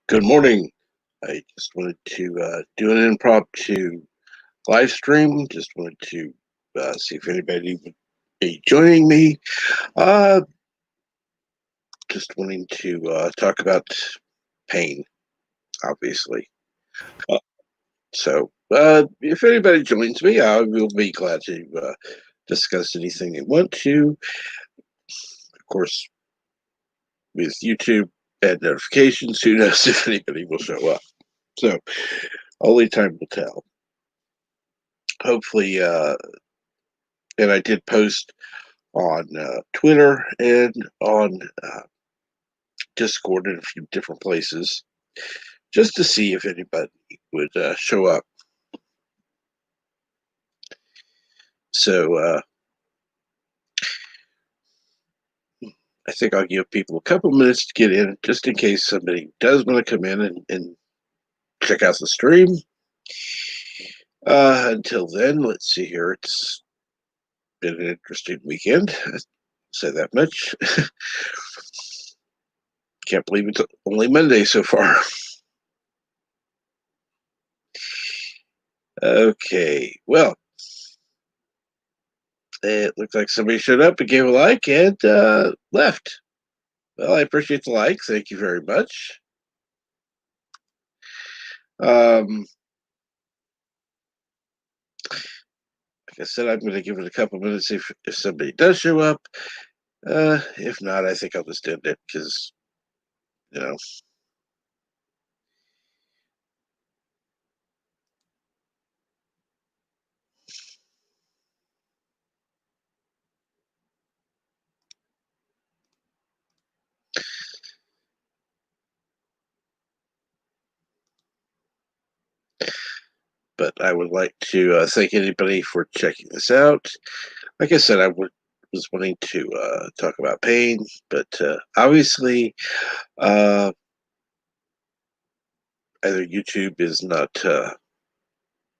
Good morning. I just wanted to do an impromptu live stream. Just wanted to see if anybody would be joining me. Uh, just wanting to talk about pain, obviously. Uh, so, if anybody joins me, I will be glad to discuss anything they want to. Of course, with YouTube and notifications, who knows if anybody will show up. So, only time will tell. Hopefully, and I did post on Twitter and on Discord in a few different places just to see if anybody would show up. So I think I'll give people a couple minutes to get in just in case somebody does want to come in and check out the stream. Until then, let's see here. It's been an interesting weekend. I'll say that much. Can't believe it's only Monday so far. Okay, well, it looks like somebody showed up and gave a like and left. Well, I appreciate the like. Thank you very much. Like I said, I'm going to give it a couple minutes if somebody does show up. If not, I think I'll just end it because, you know. But I would like to thank anybody for checking this out. Like I said, was wanting to talk about pain, but obviously, uh, either YouTube is not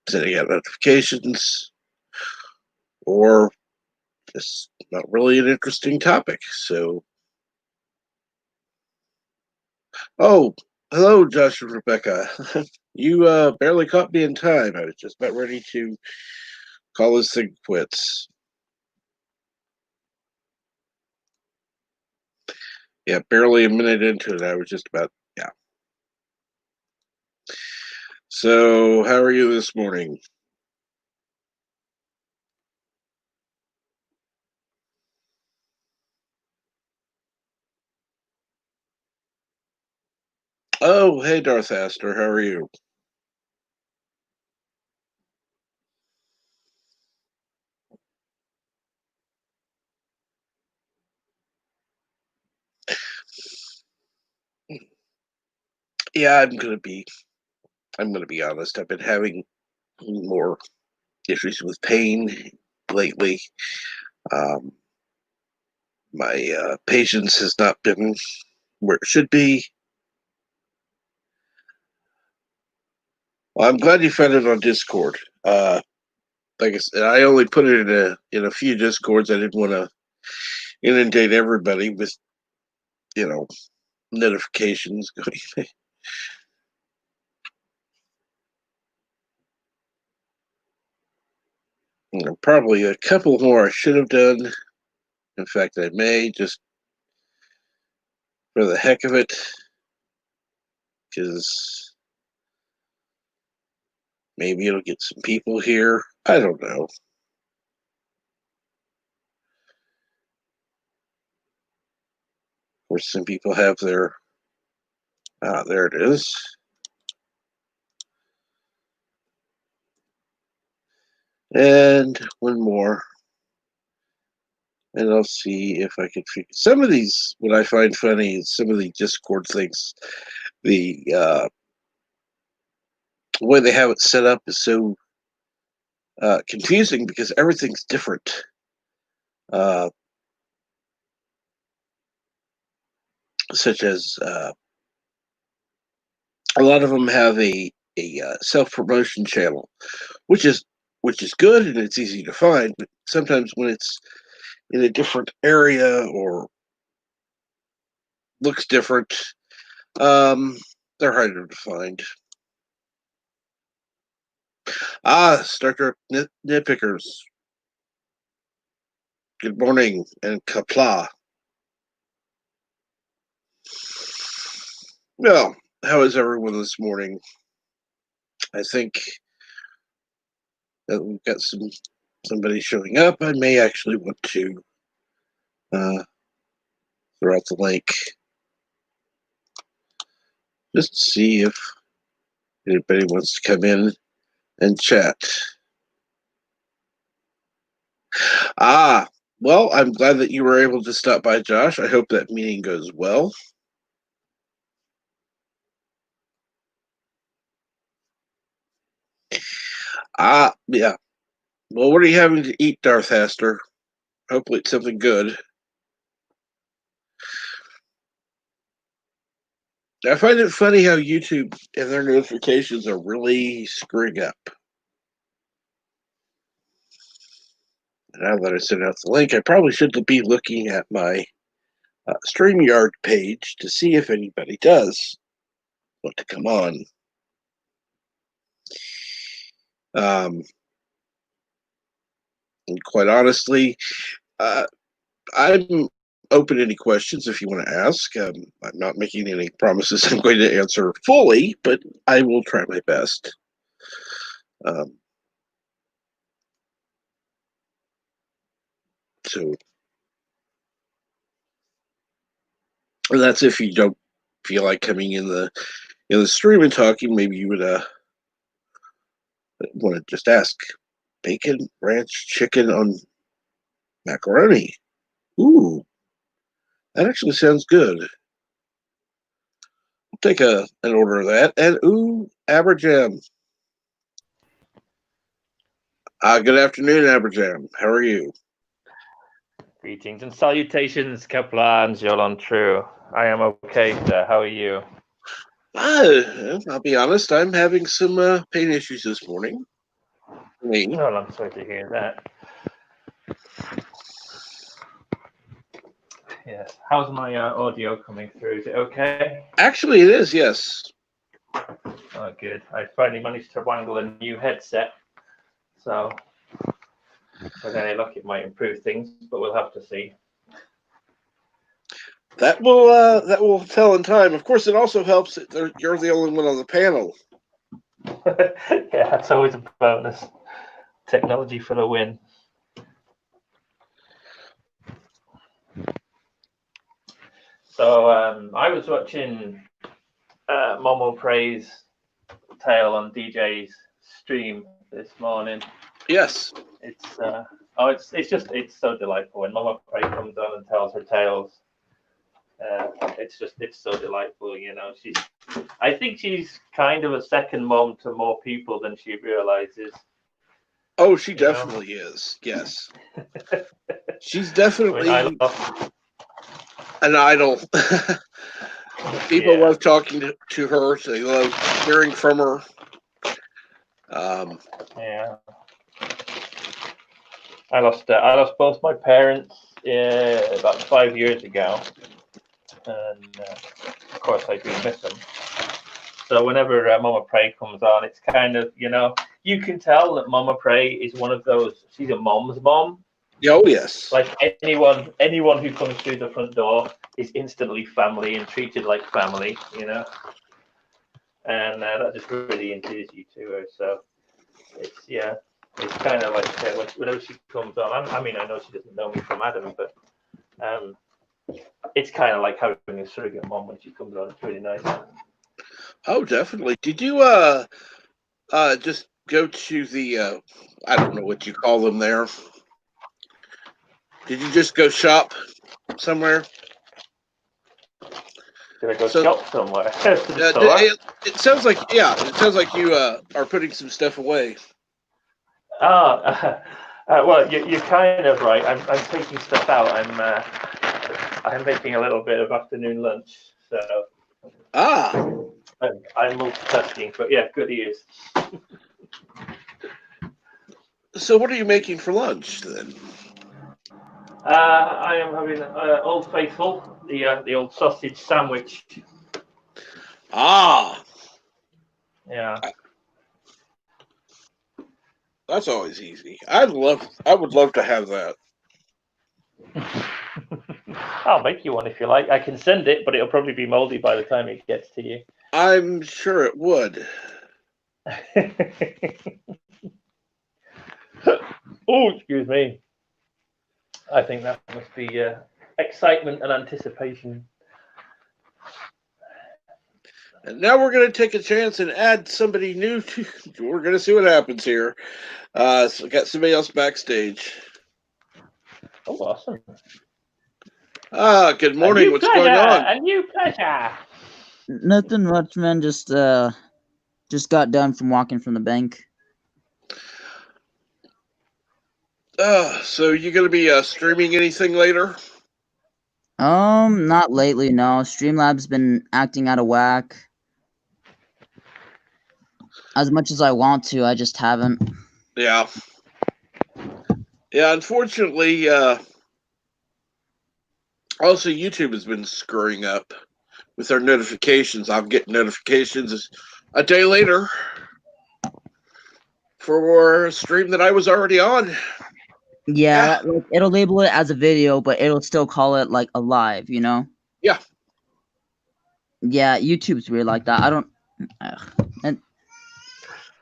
sending out notifications or just not really an interesting topic. So, oh, hello, Josh and Rebecca. You barely caught me in time. I was just about ready to call this thing quits. Yeah, barely a minute into it. I was just about, yeah. So, how are you this morning? Oh, hey, Darth Aster. How are you? Yeah, I'm gonna be honest. I've been having more issues with pain lately. Um, my patience has not been where it should be. Well, I'm glad you found it on Discord. Like I said, I only put it in a few Discords. I didn't want to inundate everybody with you know notifications. Probably a couple more I should have done. In fact, I may just for the heck of it, because maybe it'll get some people here. I don't know. Or some people have their. Ah, there it is. And one more. And I'll see if I can figure some of these. What I find funny is some of the Discord things. The way they have it set up is so confusing because everything's different. Uh, Such as a lot of them have a self promotion channel, which is which is good and it's easy to find. But sometimes when it's in a different area or looks different, um, They're harder to find. Star Trek nitpickers. Good morning and kapla. Well, how is everyone this morning? I think that we've got somebody showing up. I may actually want to throw out the link just to see if anybody wants to come in and chat. Well, I'm glad that you were able to stop by, Josh. I hope that meeting goes well. Yeah. Well, what are you having to eat, Darth Haster? Hopefully it's something good. I find it funny how YouTube and their notifications are really screwing up. Now that I sent out the link, I probably should be looking at my StreamYard page to see if anybody does want to come on. And quite honestly, I'm open to any questions if you want to ask. I'm not making any promises I'm going to answer fully, but I will try my best. So that's if you don't feel like coming in the stream and talking. Maybe you would want to just ask. Bacon ranch chicken on macaroni. Ooh, that actually sounds good. I'll take an order of that. And Aberjam. Good afternoon, Aberjam. How are you? Greetings and salutations, Kaplan, Jolan True. I am okay, sir. How are you? I'll be honest, I'm having some pain issues this morning. Well, I'm sorry to hear that. Yes. How's my audio coming through? Is it okay? Actually, it is, yes. Oh, good. I finally managed to wrangle a new headset. So, with any luck, it might improve things, but we'll have to see. That will tell in time. Of course, it also helps that you're the only one on the panel. Yeah, that's always a bonus. Technology for the win. So I was watching Momo Praise Tale on DJ's stream this morning. Yes. It's so delightful when Momo Prey comes on and tells her tales. It's so delightful, you know. I think she's kind of a second mom to more people than she realizes. Oh, she definitely is. Yes. She's definitely an idol. People love talking to her. They love hearing from her. Yeah. I lost both my parents about 5 years ago, and of course I do miss them. So whenever Mama Prey comes on, it's kind of, you know, you can tell that Mama Prey is one of those. She's a mom's mom. Oh yes. Like anyone who comes through the front door is instantly family and treated like family, you know. And that just really endears you to her. So it's kind of like whenever she comes on. I mean, I know she doesn't know me from Adam, but it's kind of like having a surrogate mom when she comes on. It's really nice. Oh, definitely. Did you just go to the I don't know what you call them there? Did you just go shop somewhere? Did I go shop somewhere? It sounds like you are putting some stuff away. Well, you're kind of right. I'm taking stuff out. I'm making a little bit of afternoon lunch, so I'm multitasking. But yeah, good ears. So, what are you making for lunch then? I am having Old Faithful, the old sausage sandwich. Ah, Yeah. that's always easy. I would love to have that. I'll make you one if you like. I can send it, but it'll probably be moldy by the time it gets to you. I'm sure it would. Oh, excuse me. I think that must be excitement and anticipation. And now we're going to take a chance and add somebody new to. We're going to see what happens here. So got somebody else backstage. Oh, awesome. Good A morning. new What's pleasure. going on? A new pleasure. Nothing much, man. Just got done from walking from the bank. So you going to be streaming anything later? Not lately, no. Streamlabs been acting out of whack. As much as I want to, I just haven't. Yeah. Yeah, unfortunately, also YouTube has been screwing up with their notifications. I'm getting notifications a day later for a stream that I was already on. Yeah, like, it'll label it as a video, but it'll still call it like a live, you know? Yeah. Yeah, YouTube's weird like that. I don't. And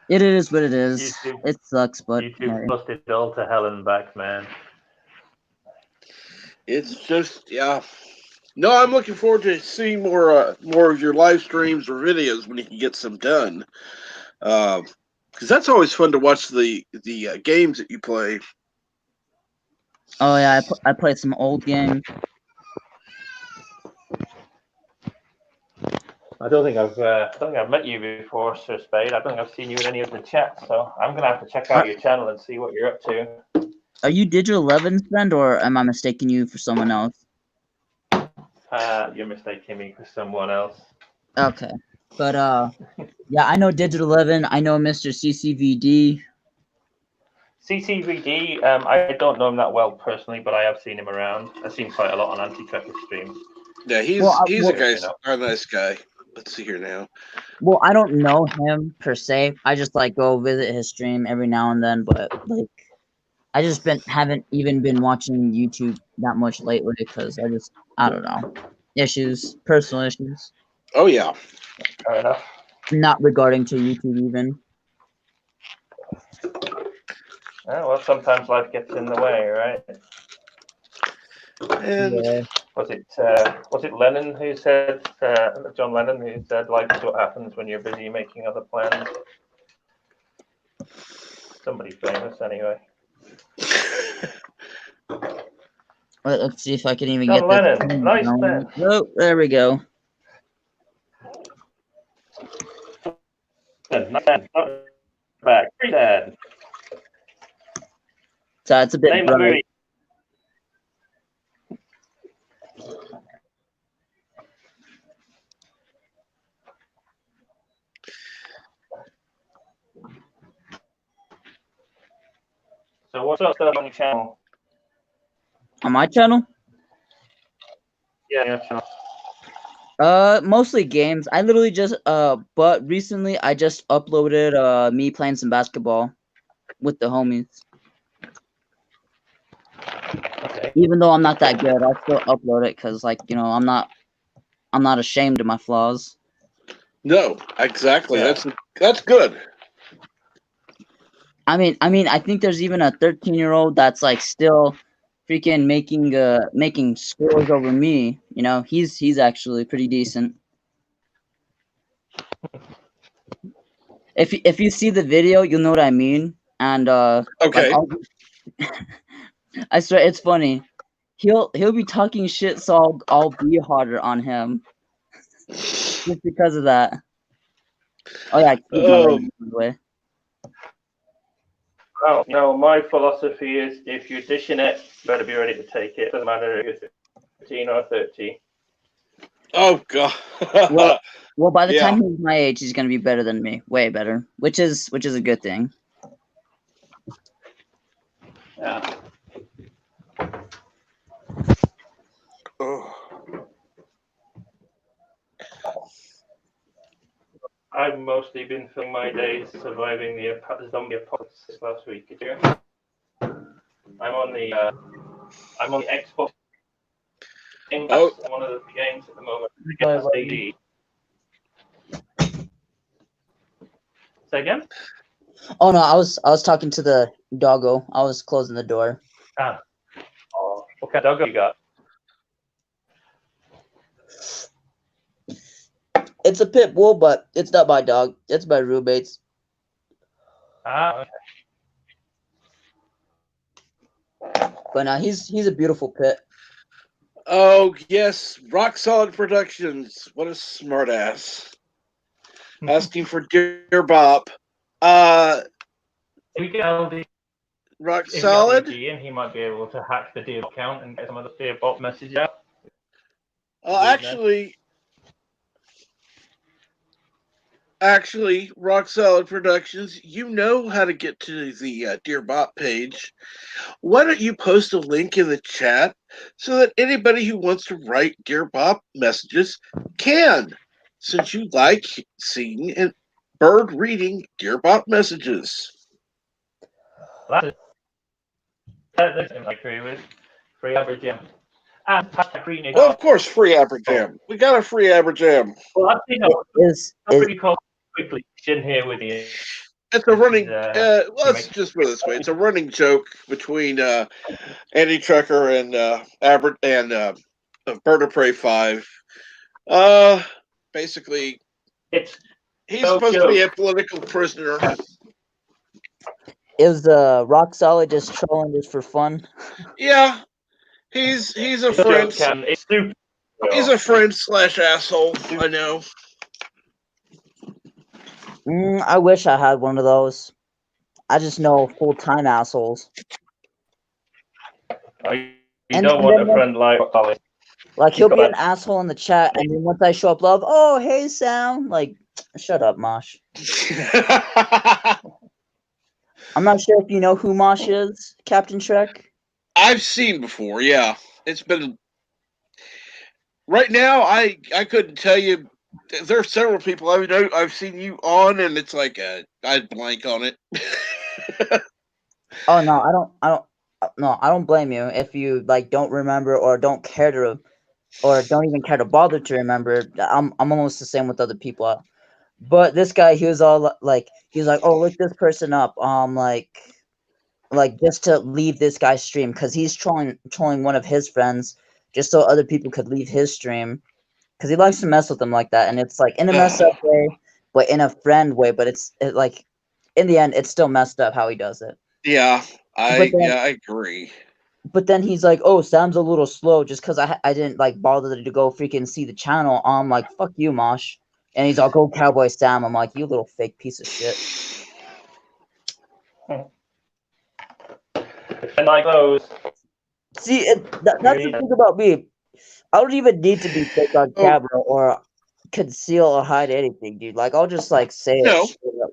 it is what it is. YouTube, It sucks, but YouTube's hey. busted all to hell and back, man. It's just, yeah. No, I'm looking forward to seeing more of your live streams or videos when you can get some done. Because that's always fun to watch the games that you play. Oh yeah, I played some old games. I don't think I've met you before, Sir Spade. I don't think I've seen you in any of the chats, so I'm gonna have to check out your channel and see what you're up to. Are you Digital 11's friend, or am I mistaking you for someone else? You're mistaking me for someone else. Okay, but yeah, I know Digital 11. I know Mr. CCVD. CCVD, I don't know him that well personally, but I have seen him around. I've seen quite a lot on Anti-Traffic streams. Yeah, he's a nice guy. Let's see here now. Well, I don't know him per se. I just like go visit his stream every now and then, but like I just haven't even been watching YouTube that much lately because I don't know, personal issues. Oh yeah. Fair enough. Not regarding to YouTube even. Well, sometimes life gets in the way, right? And Yeah. Was it Lennon who said, John Lennon, who said, life's what happens when you're busy making other plans? Somebody famous, anyway. Let's see if I can even John get Lennon, this. nice man. Oh, there we go. Not back. Pretty bad. So it's a bit Name bright. movie. So what's up stuff on your channel? On my channel? Yeah, your channel. Mostly games. I literally just but recently I just uploaded me playing some basketball with the homies. Okay. Even though I'm not that good, I'll still upload it because, like, you know, I'm not ashamed of my flaws. no, exactly. Yeah. That's good. I mean, I think there's even a 13-year-old that's like still freaking making scores over me. You know, he's actually pretty decent. If you see the video, you'll know what I mean. And Okay. like, I swear it's funny. He'll be talking shit, so I'll be harder on him just because of that. Oh yeah, keep my leg, by the way. Well, no, my philosophy is if you're dishing it, you better be ready to take it. Doesn't matter if you're 15 or 30. Oh god. Well, by the Yeah. time he's my age, he's gonna be better than me, way better, which is a good thing. Yeah. Oh. I've mostly been filling my days surviving the zombie apocalypse this last week. Did you? I'm on the Xbox Game Pass. Oh, One of the games at the moment. Sorry, Yes, buddy. AD. Say again? Oh no, I was talking to the doggo. I was closing the door. Ah. Oh, what kind of dog you got? It's a pit bull, but it's not my dog. It's my roommate's. Ah, okay. But now he's a beautiful pit. oh yes, Rock Solid Productions. What a smartass. Asking for Dear Bop. If we get LD, Rock if we get Solid. LDG in, he might be able to hack the Dear account and get some of the Dear bot message out. Actually, Rock Solid Productions, you know how to get to the Dear Bop page. Why don't you post a link in the chat so that anybody who wants to write Dear Bop messages can, since you like seeing and bird reading Dear Bop messages. That's I agree with. Free average gem. And hashtag green Well, of course, free Aberjam. We got a free Aberjam. Well, actually, no. Is Pretty close quickly. In here with you. It's a running. makes- Let's just put it this way: it's a running joke between Andy Trucker and Bird of Prey 5. Basically, It's he's no supposed to be a joke. political prisoner. is Rock Solid just trolling just for fun? Yeah, he's a It's a friend. joke, and it's super. He's a friend / asshole. I know. I wish I had one of those. I just know full-time assholes. You And- don't and want then a friend like Ollie. Like he'll be got an asshole in the chat, and then once I show up, love, oh hey Sam, like shut up, Mosh. I'm not sure if you know who Mosh is, Captain Shrek. I've seen before. Yeah, it's been. Right now, I couldn't tell you. There are several people I've seen you on, and it's like I'd blank on it. Oh no, I don't blame you if you like don't remember or don't care to, or don't even care to bother to remember. I'm almost the same with other people. But this guy, he was all like, oh look this person up, like just to leave this guy's stream because he's trolling one of his friends just so other people could leave his stream because he likes to mess with them like that, and it's like in a messed up way, but in a friend way. But like in the end, it's still messed up how he does it. Yeah, I But then- agree. But then he's like, "Oh, Sam's a little slow just because I didn't like bother to go freaking see the channel." I'm like, "Fuck you, Mosh," and he's all, "Go Cowboy Sam." I'm like, "You little fake piece of shit." And like those. See, that's the thing about me. I don't even need to be fake on camera or conceal or hide anything, dude. Like, I'll just like say No. it straight up.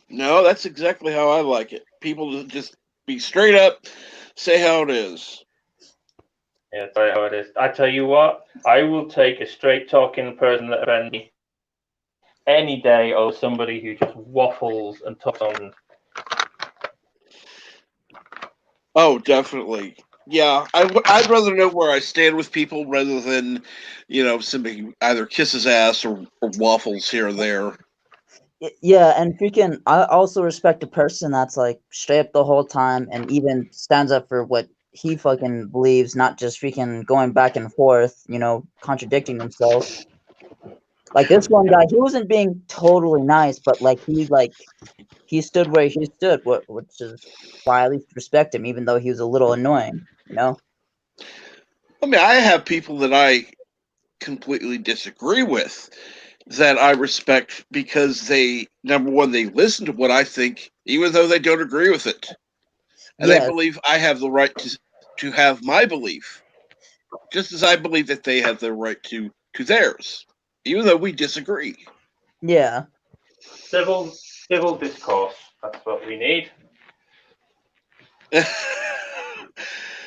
No, that's exactly how I like it. People to just be straight up, say how it is. Yeah, that's how it is. I tell you what, I will take a straight talking person that offends me any day over somebody who just waffles and talks on. Oh, definitely. Yeah, I'd rather know where I stand with people rather than, somebody who either kisses ass or waffles here or there. Yeah, and freaking, I also respect a person that's like straight up the whole time and even stands up for what he fucking believes, not just freaking going back and forth, contradicting himself. Like this one guy, he wasn't being totally nice, but like he stood where he stood, which is why I at least respect him, even though he was a little annoying, I mean, I have people that I completely disagree with that I respect because they, number one, they listen to what I think, even though they don't agree with it. And they believe I have the right to have my belief, just as I believe that they have the right to theirs, even though we disagree. Yeah. Civil discourse. That's what we need.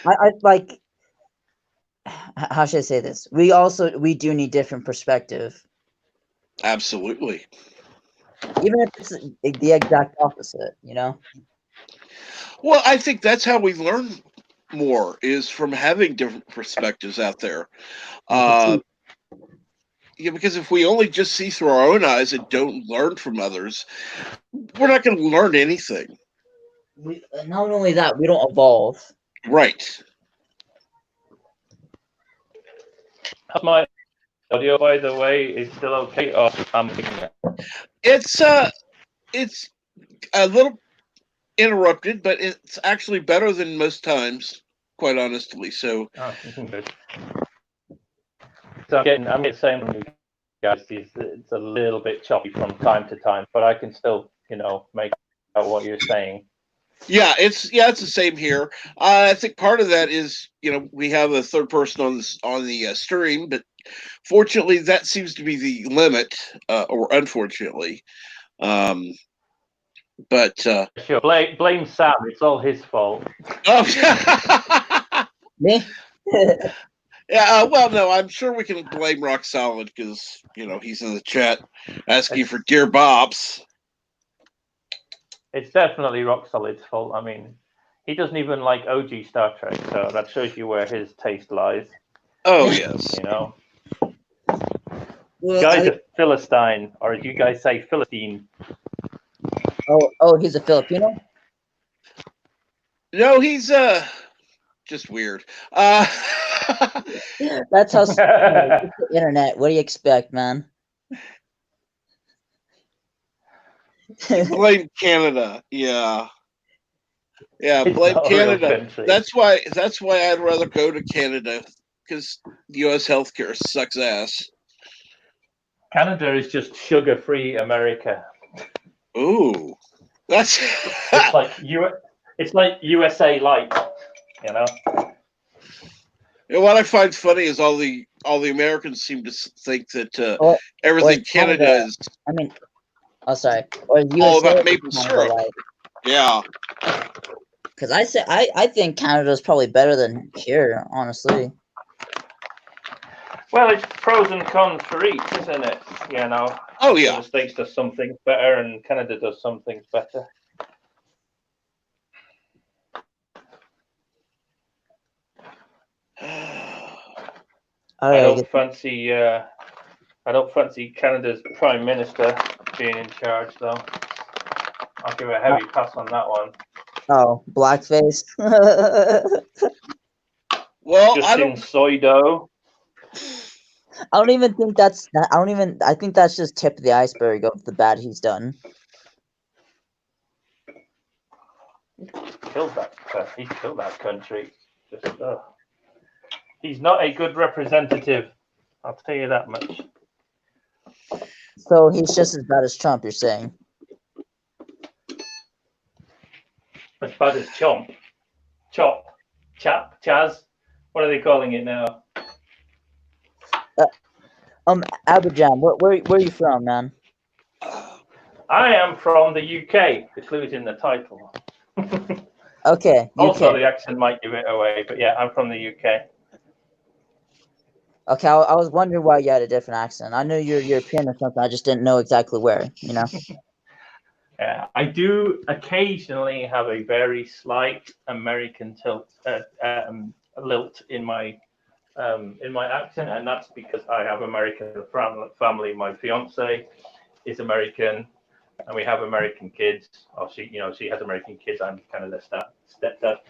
I like, how should I say this? We do need different perspective. Absolutely. even if it's the exact opposite. Well, I think that's how we learn more is from having different perspectives out there. Uh, yeah, because if we only just see through our own eyes and don't learn from others, we're not going to learn anything. Not only that, we don't evolve. Right. My audio, by the way, is still okay, or I'm picking it? It's a little interrupted, but it's actually better than most times, quite honestly. So, Oh, good. So I'm getting the same from you guys. It's a little bit choppy from time to time, but I can still, make out what you're saying. yeah, it's the same here. I think part of that is we have a third person on the stream, but fortunately that seems to be the limit, or unfortunately. But Sure, blame Sam. It's all his fault. oh, Me? yeah. Well, no, I'm sure we can blame Rock Solid because he's in the chat asking for Dear Bob's. It's definitely Rock Solid's fault. I mean, he doesn't even like OG Star Trek, so that shows you where his taste lies. Oh yes. Well, Guy's a Philistine, or as you guys say, Philistine. Oh, he's a Filipino? No, he's just weird. That's how it's the internet. What do you expect, man? Blame Canada. Yeah. It's Blame not a real Canada. country. That's why I'd rather go to Canada, because U.S. healthcare sucks ass. Canada is just sugar-free America. Ooh, that's it's like USA Light, What I find funny is all the Americans seem to think that everything Canada is. I mean, oh sorry, or USA all about maple syrup. Light. Yeah. Because I think Canada's probably better than here, honestly. Well, it's pros and cons for each, isn't it? Oh yeah. The States does some things better, and Canada does some things better. I don't fancy Canada's Prime Minister being in charge, though. I'll give a heavy pass on that one. Oh, blackface. Well, Justin Trudeau. I don't even think that's. I think that's just tip of the iceberg of the bad he's done. He's killed that country. He's not a good representative. I'll tell you that much. So he's just as bad as Trump, you're saying? As bad as Chomp, Chop, Chap, Chaz. What are they calling it now? Abidjan, where are you from, man? I am from the UK. The clue's in the title. Okay. Also, the accent might give it away, but yeah, I'm from the UK. Okay, I was wondering why you had a different accent. I knew you're European or something. I just didn't know exactly where. I do occasionally have a very slight American lilt in my accent, and that's because I have American family. My fiance is American, and we have American kids. Or she has American kids. I'm kind of their stepdad.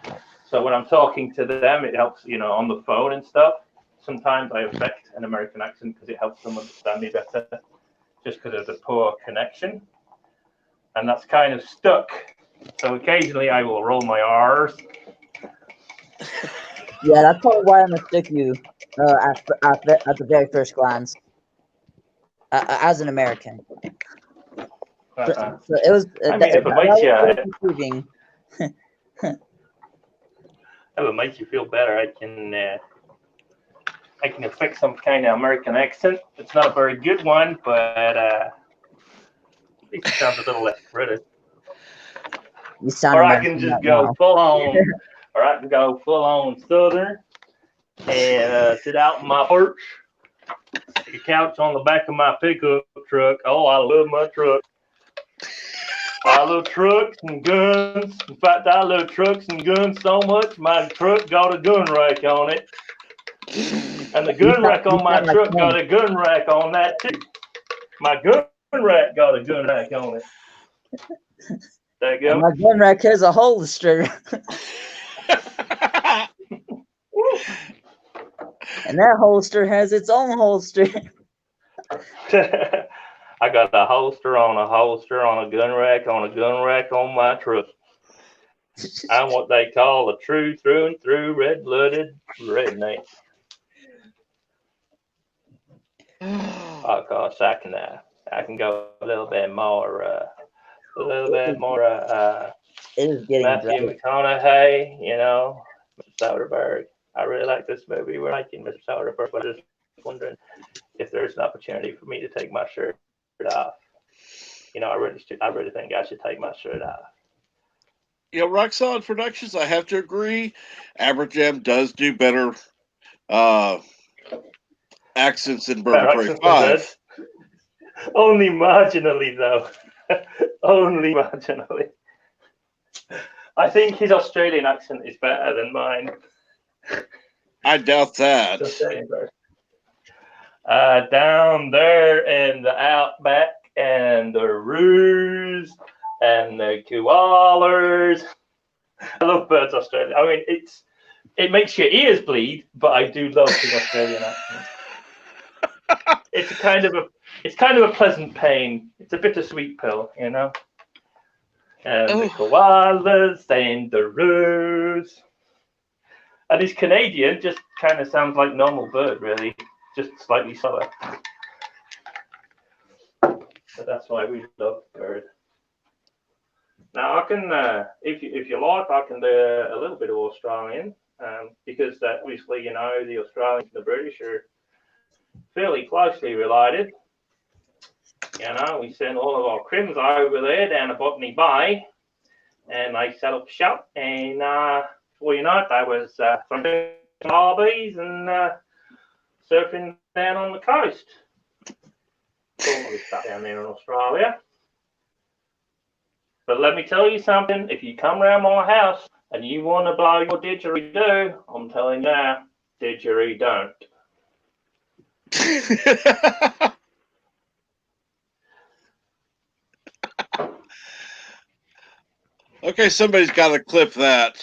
So when I'm talking to them, it helps, on the phone and stuff. Sometimes I affect an American accent because it helps them understand me better, just because of the poor connection. And that's kind of stuck. So occasionally I will roll my R's. Yeah, that's probably why I mistook you at the very first glance as an American. So it was. I mean, if it makes you feel better, I can affect some kind of American accent. It's not a very good one, but at least it sounds a little less British. You sound. Or I can just go full on. Or I can go full on Southern and sit out in my porch The couch on the back of my pickup truck. Oh, I love my truck. I love trucks and guns. In fact, I love trucks and guns so much, my truck got a gun rack on it. And the gun rack on my truck got a gun rack on that too. My gun rack got a gun rack on it. There you And go. my gun rack has a holster. And that holster has its own holster. I got a holster on a holster on a gun rack on a gun rack on my truck. I'm what they call a true through and through red-blooded redneck. Of course, I can go a little bit more, It is getting Matthew bright. McConaughey, you know, Mr. Soderbergh. I really like this movie we're making, Mr. Soderbergh, but I'm just wondering if there's an opportunity for me to take my shirt off. You know, I really think I should take my shirt off. You know, Rock Solid Productions, I have to agree. Aberjam does do better accents than Bourbon Better Prairie accents than 5. Only marginally, though. Only marginally. I think his Australian accent is better than mine. I doubt that. Just saying, bro. Down there in the outback and the roos and the koalas. I love Bird's Australia. I mean, it makes your ears bleed, but I do love his Australian accent. It's kind of a pleasant pain. It's a bittersweet pill, you know. And the koalas and the roos. And his Canadian just kind of sounds like normal Bird, really, just slightly slower. But that's why we love Bird. Now I can, if you like, I can do a little bit of Australian, because obviously, you know, the Australians and the British are fairly closely related. You know, we send all of our crims over there down to Botany Bay, and they set up shop, and before you know it, they was throwing barbies and surfing down on the coast. All this stuff down there in Australia. But let me tell you something, if you come around my house and you want to blow your didgeridoo, I'm telling you now, didgeridoo don't. Okay, somebody's got to clip that.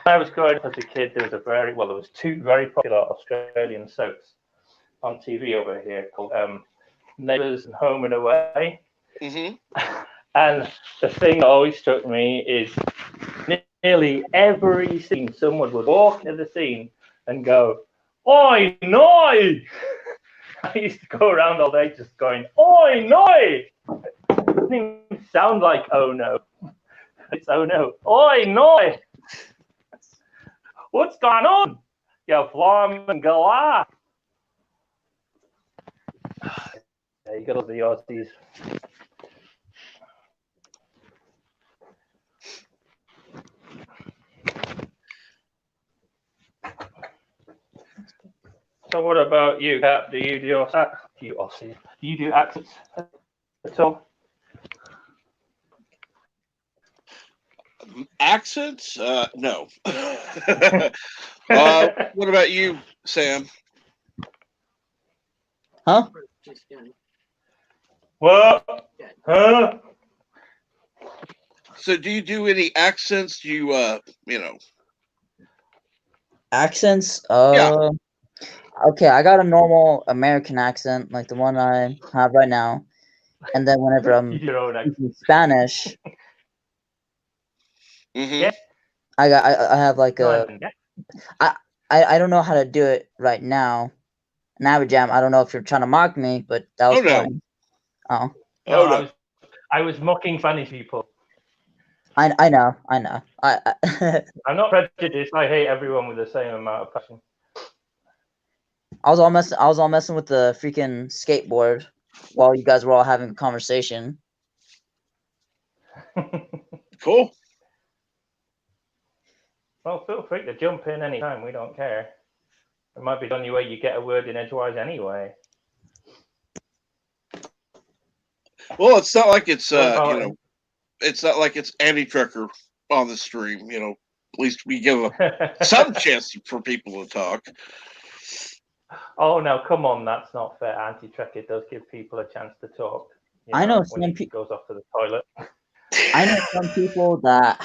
I was growing up as a kid, there was two very popular Australian soaps on TV over here called Neighbours and Home and Away. Mm-hmm. And the thing that always struck me is nearly every scene, someone would walk into the scene and go, "Oi, noi!" I used to go around all day just going, "Oi, noi!" It doesn't even sound like "oh no." It's "oh no." "Oi, noi!" What's going on? You flying galah. Yeah, you got all the Aussies. So what about you, Cap? Do you do Aussie? Do you do accents at all? Accents? No. What about you, Sam? Huh? What? Huh? So, do you do any accents? Do you, you know? Accents? Yeah. Okay, I got a normal American accent, like the one I have right now. And then whenever I'm Your own accent. speaking Spanish, Mm-hmm. Yeah. I have like No, I don't know how to do it right now. Navajam, I don't know if you're trying to mock me, but that was Oh, no. fine. Oh. no, Oh, no. I was mocking funny people. I know. I'm not prejudiced. I hate everyone with the same amount of passion. I was all messing with the freaking skateboard while you guys were all having a conversation. Cool. Well, feel free to jump in anytime. We don't care. It might be the only way you get a word in edgewise anyway. Well, it's not like it's Well, you know, it's not like it's anti-trucker on the stream. You know, at least we give some chance for people to talk. Oh no, come on, that's not fair. Anti-trucker does give people a chance to talk. You I know when some he people. goes off to the toilet. I know some people that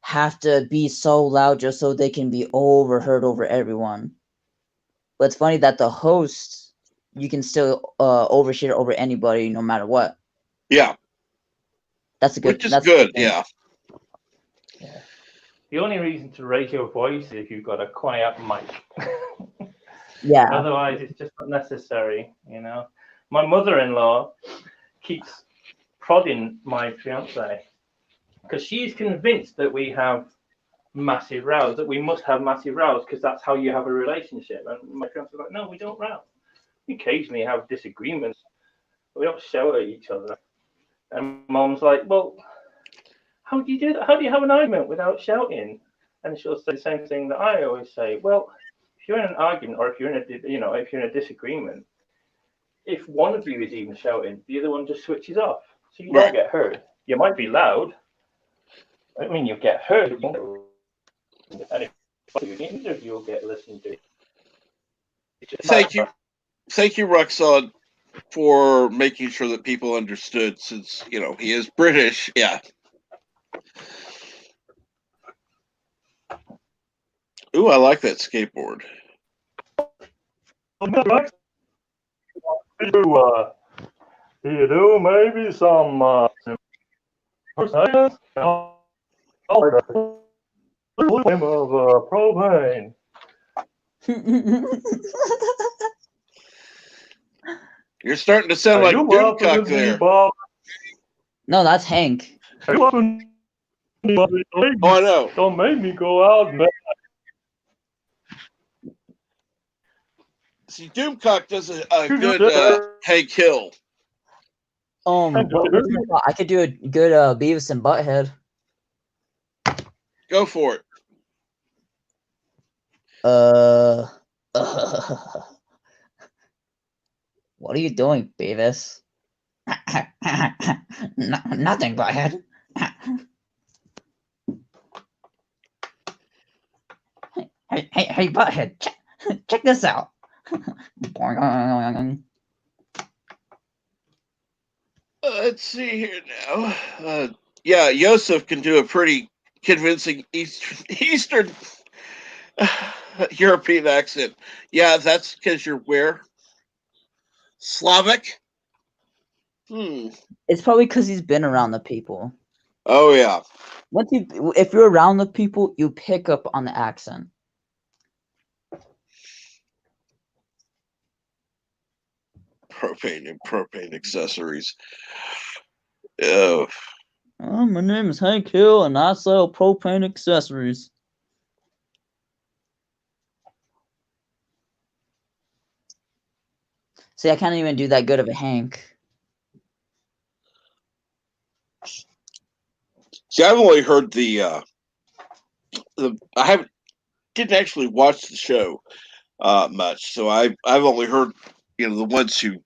have to be so loud just so they can be overheard over everyone. But it's funny that the host, you can still overshare over anybody no matter what. Yeah, That's a good. which is That's a good. thing. Yeah. Yeah. The only reason to raise your voice is if you've got a quiet mic. Yeah. Otherwise, it's just not necessary. You know, my mother-in-law keeps prodding my fiance because she's convinced that we have massive rows, that we must have massive rows because that's how you have a relationship. And my fiance's like, no, we don't row. We occasionally have disagreements, but we don't shout at each other. And mom's like, well, how do you do that? How do you have an argument without shouting? And she'll say the same thing that I always say. Well, if you're in an argument or if you're in a disagreement, if one of you is even shouting, the other one just switches off, so you don't get heard. You might be loud. I mean, you get heard, and if neither of you will get listened to. Thank you, Roxanne, for making sure that people understood. Since you know he is British, yeah. Ooh, I like that skateboard. You do maybe some of propane. You're starting to sound like Doomcock there. No, that's Hank. Oh, I know. Don't make me go out. See, Doomcock does a good Hank Hill. I could do a good Beavis and Butthead. Go for it. What are you doing, Beavis? Nothing, Butthead. Hey, Butthead, check this out. Let's see here now. Yeah, Yosef can do a pretty convincing Eastern European accent. Yeah, that's because you're where? Slavic? It's probably because he's been around the people. Oh, yeah. If you're around the people, you pick up on the accent. Propane and propane accessories. Oh. My name is Hank Hill, and I sell propane accessories. See, I can't even do that good of a Hank. See, I've only heard I didn't actually watch the show much, so I've only heard the ones who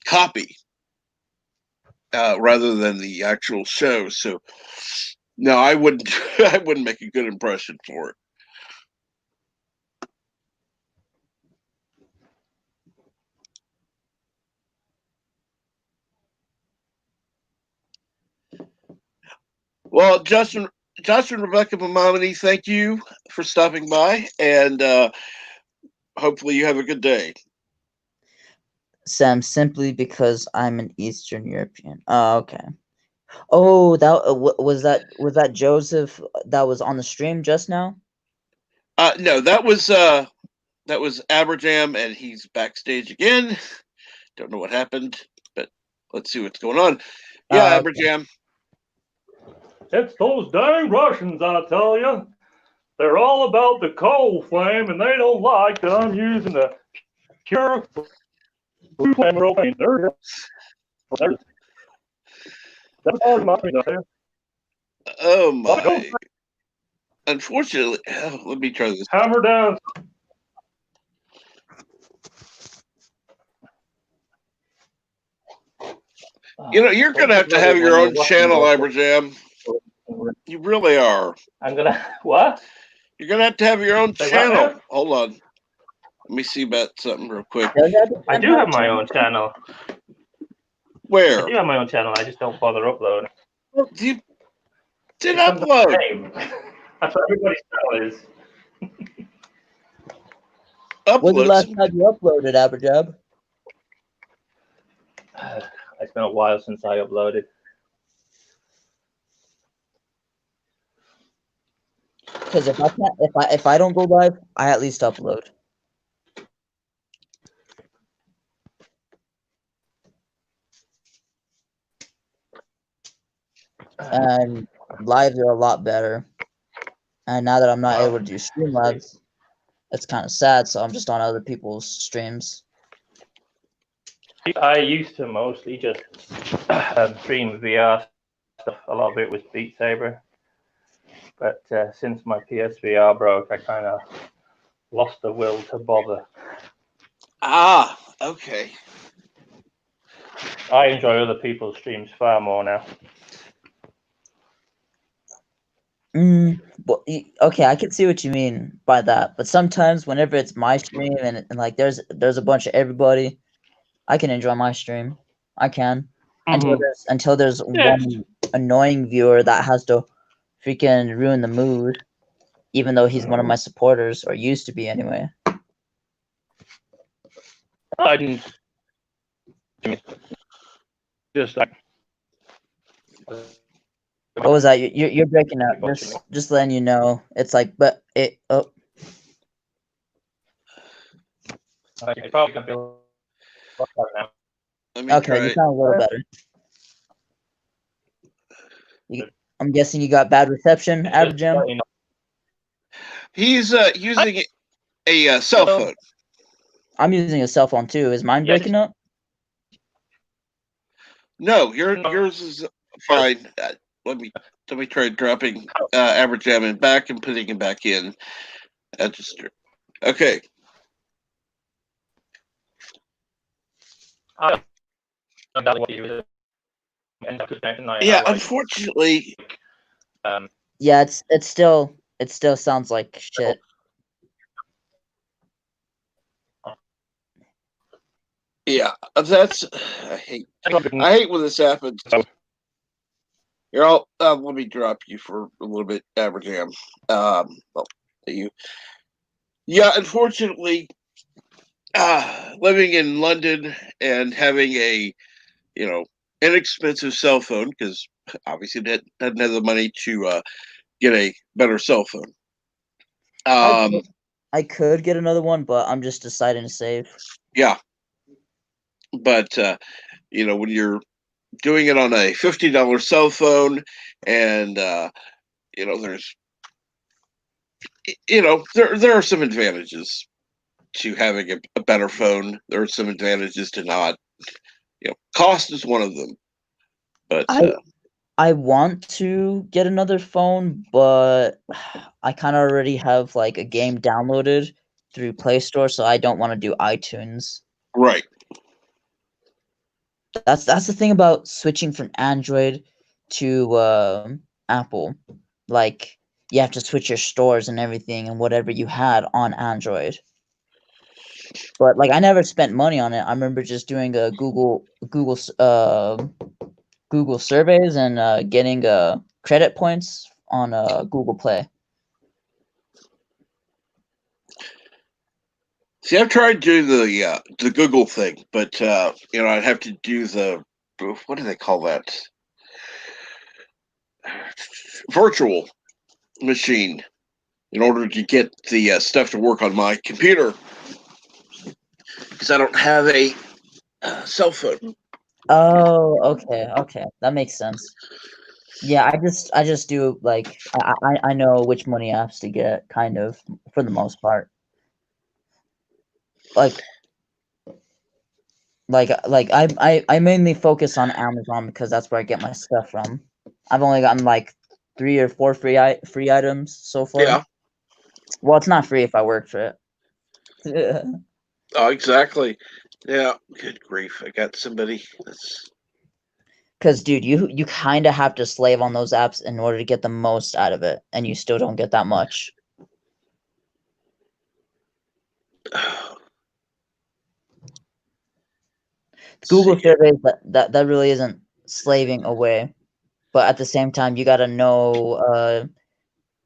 copy rather than the actual show. So no, I wouldn't make a good impression for it. Well, Josh and Rebecca Mamamani, thank you for stopping by, and hopefully you have a good day. Sam, simply because I'm an Eastern European. Oh, okay. Oh, that was that Joseph that was on the stream just now? No, that was Aberjam, and he's backstage again. Don't know what happened, but let's see what's going on. Yeah, Aberjam. It's those dang Russians, I tell you. They're all about the coal flame, and they don't like that I'm using the pure propane. Oh my! Unfortunately, let me try this. Hammer down. You know, you're gonna have to have your own channel, Iberjam. You really are. I'm gonna what? You're gonna have to have your own Say what channel. now? Hold on. Let me see about something real quick. I do have my own channel. I Where? do have my own channel. I just don't bother uploading. Well, you did It's under upload. my name. That's what everybody's channel is. When's the Upload last some. time you uploaded, Aberjab? It's been a while since I uploaded. Because if I don't go live, I at least upload. And lives are a lot better. And now that I'm not able to do Streamlabs, it's kind of sad. So I'm just on other people's streams. I used to mostly just stream VR stuff. A lot of it was Beat Saber. But since my PSVR broke, I kind of lost the will to bother. Ah, okay. I enjoy other people's streams far more now. Well, okay, I can see what you mean by that. But sometimes, whenever it's my stream and like there's a bunch of everybody, I can enjoy my stream. I can until there's one annoying viewer that has to freaking ruin the mood, even though he's one of my supporters or used to be anyway. I didn't. Just like. What was that? You're breaking up. Just letting you know. It's like, but it. Oh, It's probably gonna be a lot better now. Let me okay. try You it. sound a little better. I'm guessing you got bad reception, Aberjam. He's using a cell phone. I'm using a cell phone too. Is mine breaking up? No, yours is fine. Let me try dropping Aberjam and back and putting him back in. Okay. Yeah, unfortunately. Yeah, it still sounds like shit. Yeah, that's I hate when this happens. Here, let me drop you for a little bit, Aberjam. Well, you. Yeah, unfortunately, living in London and having a, inexpensive cell phone, because obviously that doesn't have the money to get a better cell phone. I could get another one, but I'm just deciding to save. Yeah, but when you're doing it on a $50 cell phone, and there's, there are some advantages to having a better phone. There are some advantages to not. Cost is one of them. But I want to get another phone, but I kind of already have like a game downloaded through Play Store, so I don't want to do iTunes. Right. That's the thing about switching from Android to Apple. Like you have to switch your stores and everything and whatever you had on Android. But like I never spent money on it. I remember just doing a Google surveys and getting credit points on Google Play. See, I've tried doing the Google thing, but I'd have to do what do they call that? Virtual machine in order to get the stuff to work on my computer, because I don't have a cell phone. Oh, okay, that makes sense. Yeah, I just do like I know which money apps to get, kind of, for the most part. Like I mainly focus on Amazon because that's where I get my stuff from. I've only gotten like 3 or 4 free items so far. Yeah. Well, it's not free if I work for it. Oh, exactly. Yeah. Good grief! I got somebody that's. Because, dude, you kind of have to slave on those apps in order to get the most out of it, and you still don't get that much. Google See, surveys, that really isn't slaving away, but at the same time, you got to know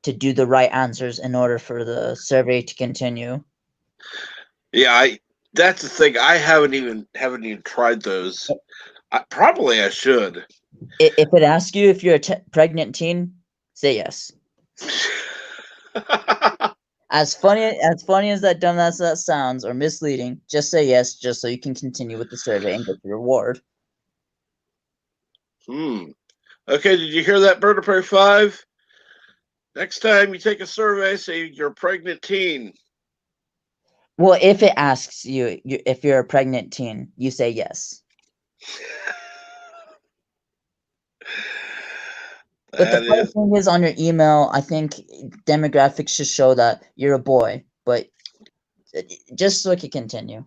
to do the right answers in order for the survey to continue. yeah, that's the thing. I haven't even tried those. Probably I should. If it asks you if you're a pregnant teen, say yes. As funny as that dumbass that sounds or misleading, just say yes, just so you can continue with the survey and get the reward. Okay, did you hear that, Bird of Prey 5? Next time you take a survey, say you're a pregnant teen. Well, if it asks you if you're a pregnant teen, you say yes. But the funny thing is, on your email, I think demographics should show that you're a boy, but just so it can continue.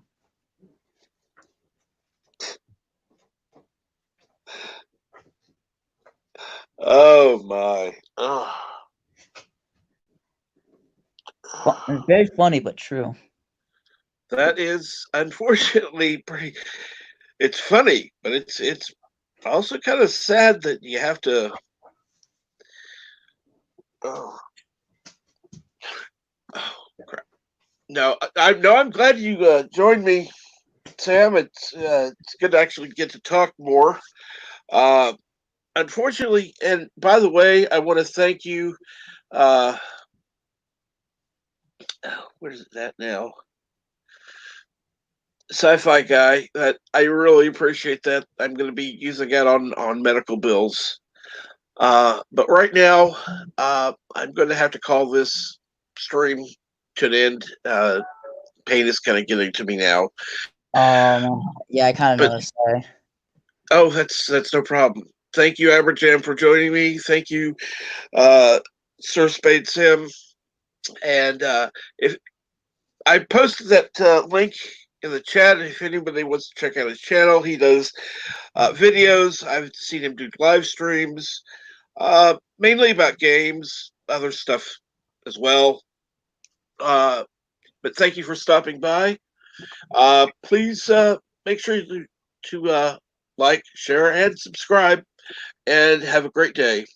Oh my. Oh. Well, it's very funny, but true. That is unfortunately pretty. It's funny, but it's also kind of sad that you have to. Oh, crap! No, I'm glad you joined me, Sam. It's good to actually get to talk more. Unfortunately, and by the way, I want to thank you. Where is that now? Sci-fi guy. That I really appreciate that. I'm going to be using that on medical bills. But right now, I'm going to have to call this stream to an end. Pain is kind of getting to me now. Yeah, I kind of noticed. Sorry. Oh, that's no problem. Thank you, Aberjam, for joining me. Thank you, Sir Spade Sim. And if I posted that link in the chat, if anybody wants to check out his channel, he does videos. I've seen him do live streams, mainly about games, other stuff as well. But thank you for stopping by. Please make sure to like, share, and subscribe. And have a great day.